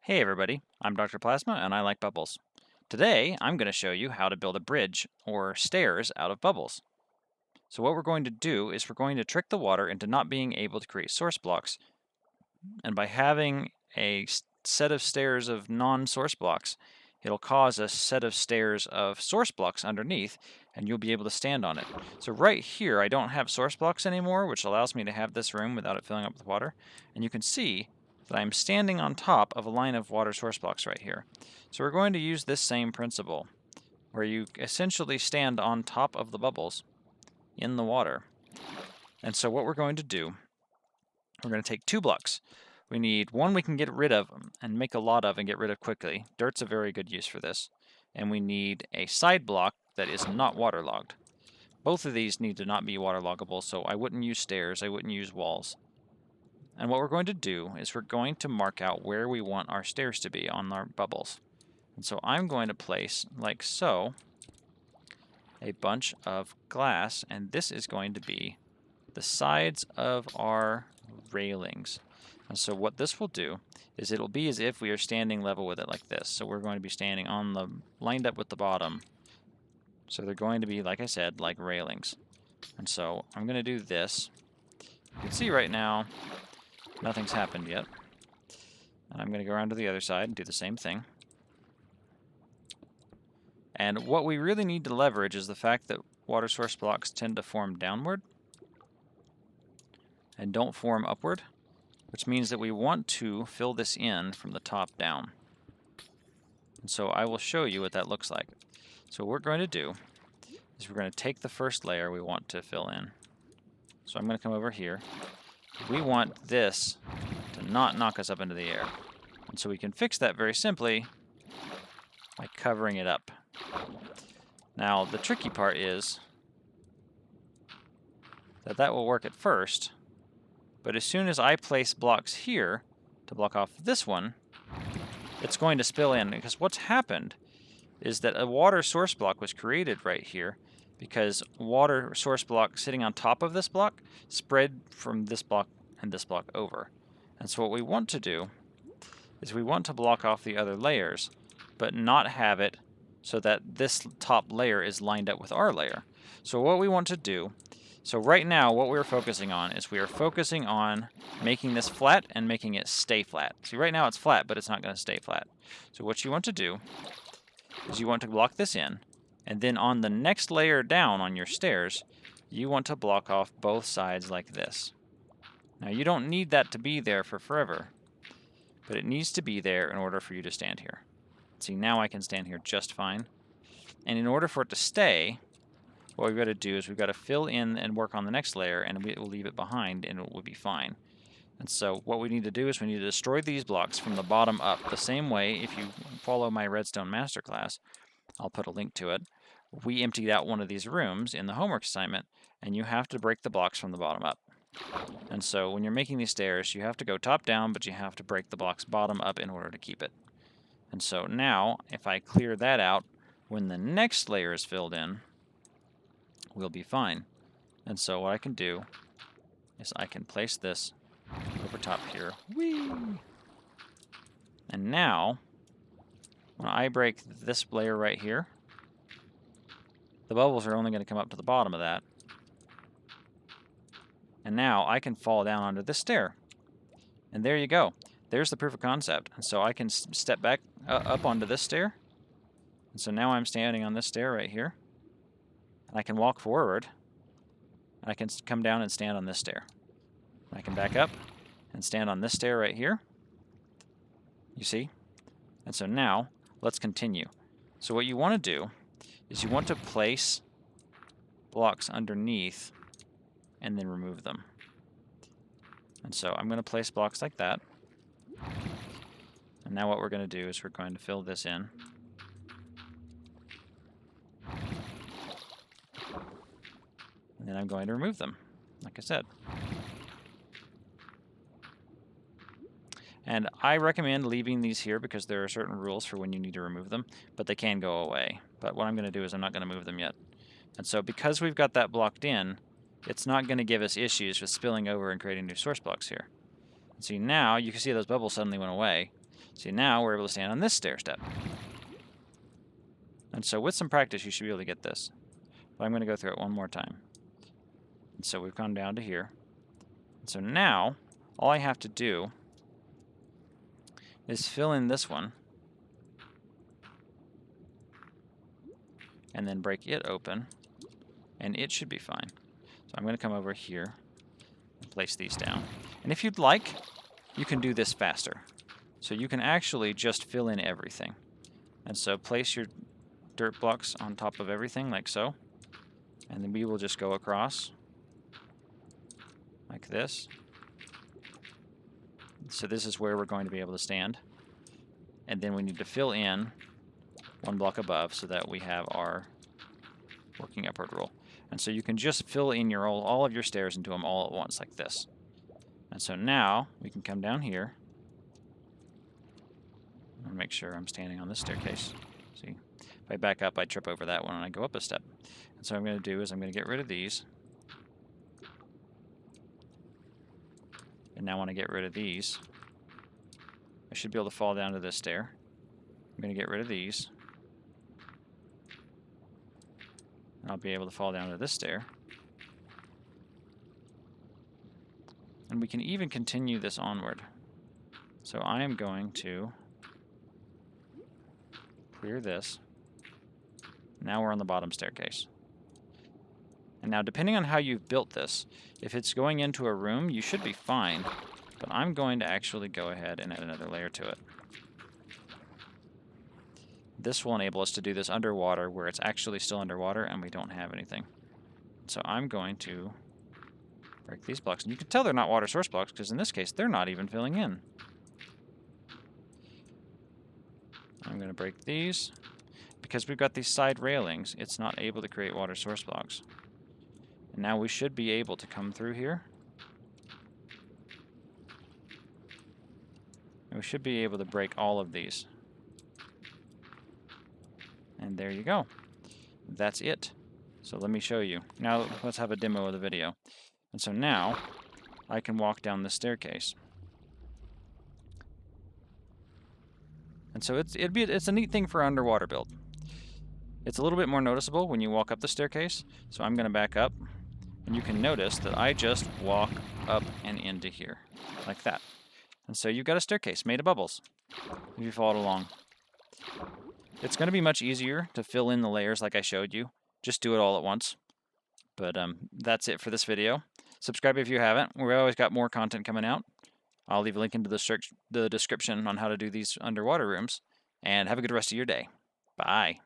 Hey everybody, I'm Dr. Plasma and I like bubbles. Today I'm going to show you how to build a bridge or stairs out of bubbles. So what we're going to do is we're going to trick the water into not being able to create source blocks, and by having a set of stairs of non-source blocks, it'll cause a set of stairs of source blocks underneath and you'll be able to stand on it. So right here I don't have source blocks anymore, which allows me to have this room without it filling up with water, and you can see that I'm standing on top of a line of water source blocks right here. So we're going to use this same principle where you essentially stand on top of the bubbles in the water. And so what we're going to do, we're going to take 2 blocks. We need one we can get rid of and make a lot of and get rid of quickly. Dirt's a very good use for this. And we need a side block that is not waterlogged. Both of these need to not be waterloggable, so I wouldn't use stairs, I wouldn't use walls. And what we're going to do is we're going to mark out where we want our stairs to be on our bubbles. And so I'm going to place, like so, a bunch of glass, and this is going to be the sides of our railings. And so what this will do is it'll be as if we are standing level with it like this. So we're going to be standing on the lined up with the bottom. So they're going to be, like I said, like railings. And so I'm going to do this. You can see right now nothing's happened yet. And I'm going to go around to the other side and do the same thing. And what we really need to leverage is the fact that water source blocks tend to form downward and don't form upward, which means that we want to fill this in from the top down. And so I will show you what that looks like. So what we're going to do is we're going to take the first layer we want to fill in. So I'm going to come over here. We want this to not knock us up into the air. And so we can fix that very simply by covering it up. Now the tricky part is that that will work at first, but as soon as I place blocks here to block off this one, it's going to spill in, because what's happened is that a water source block was created right here because water source block sitting on top of this block spread from this block and this block over. And so what we want to do is we want to block off the other layers, but not have it so that this top layer is lined up with our layer. So what we want to do, so right now what we're focusing on is we are focusing on making this flat and making it stay flat. See, right now it's flat, but it's not going to stay flat. So what you want to do is you want to block this in, and then on the next layer down on your stairs, you want to block off both sides like this. Now you don't need that to be there for forever, but it needs to be there in order for you to stand here. See, now I can stand here just fine. And in order for it to stay, what we've got to do is we've got to fill in and work on the next layer, and we'll leave it behind, and it will be fine. And so what we need to do is we need to destroy these blocks from the bottom up. The same way, if you follow my Redstone Masterclass, I'll put a link to it, we emptied out one of these rooms in the homework assignment, and you have to break the blocks from the bottom up. And so when you're making these stairs, you have to go top down, but you have to break the blocks bottom up in order to keep it. And so now, if I clear that out, when the next layer is filled in, we'll be fine. And so what I can do is I can place this over top here. Whee! And now, when I break this layer right here, the bubbles are only going to come up to the bottom of that. And now I can fall down onto this stair. And there you go. There's the proof of concept. And so I can step back up onto this stair. And so now I'm standing on this stair right here. And I can walk forward. And I can come down and stand on this stair. And I can back up and stand on this stair right here. You see? And so now, let's continue. So what you want to do is you want to place blocks underneath and then remove them. And so I'm going to place blocks like that. And now what we're going to do is we're going to fill this in. And then I'm going to remove them, like I said. And I recommend leaving these here because there are certain rules for when you need to remove them, but they can go away. But what I'm going to do is I'm not going to move them yet. And so because we've got that blocked in, it's not going to give us issues with spilling over and creating new source blocks here. And see, now you can see those bubbles suddenly went away. See, now we're able to stand on this stair step. And so with some practice, you should be able to get this. But I'm going to go through it one more time. And so we've gone down to here. And so now, all I have to do is fill in this one. And then break it open. And it should be fine. So I'm going to come over here and place these down. And if you'd like, you can do this faster. So you can actually just fill in everything. And so place your dirt blocks on top of everything like so. And then we will just go across like this. So this is where we're going to be able to stand. And then we need to fill in one block above so that we have our working upward rule. And so you can just fill in all of your stairs into them all at once like this. And so now we can come down here. And make sure I'm standing on this staircase. See, if I back up, I trip over that one and I go up a step. And so what I'm going to do is I'm going to get rid of these. And now when I get rid of these, I should be able to fall down to this stair. I'm going to get rid of these. And I'll be able to fall down to this stair. And we can even continue this onward. So I am going to clear this. Now we're on the bottom staircase. And now depending on how you've built this, if it's going into a room, you should be fine. But I'm going to actually go ahead and add another layer to it. This will enable us to do this underwater where it's actually still underwater and we don't have anything. So I'm going to break these blocks. And you can tell they're not water source blocks because in this case, they're not even filling in. I'm going to break these. Because we've got these side railings, it's not able to create water source blocks. And now we should be able to come through here. And we should be able to break all of these. And there you go. That's it. So let me show you. Now let's have a demo of the video. And so now I can walk down the staircase. And so it's a neat thing for underwater build. It's a little bit more noticeable when you walk up the staircase. So I'm going to back up. And you can notice that I just walk up and into here. Like that. And so you've got a staircase made of bubbles. If you followed along. It's going to be much easier to fill in the layers like I showed you. Just do it all at once. But that's it for this video. Subscribe if you haven't. We've always got more content coming out. I'll leave a link into the description on how to do these underwater rooms. And have a good rest of your day. Bye.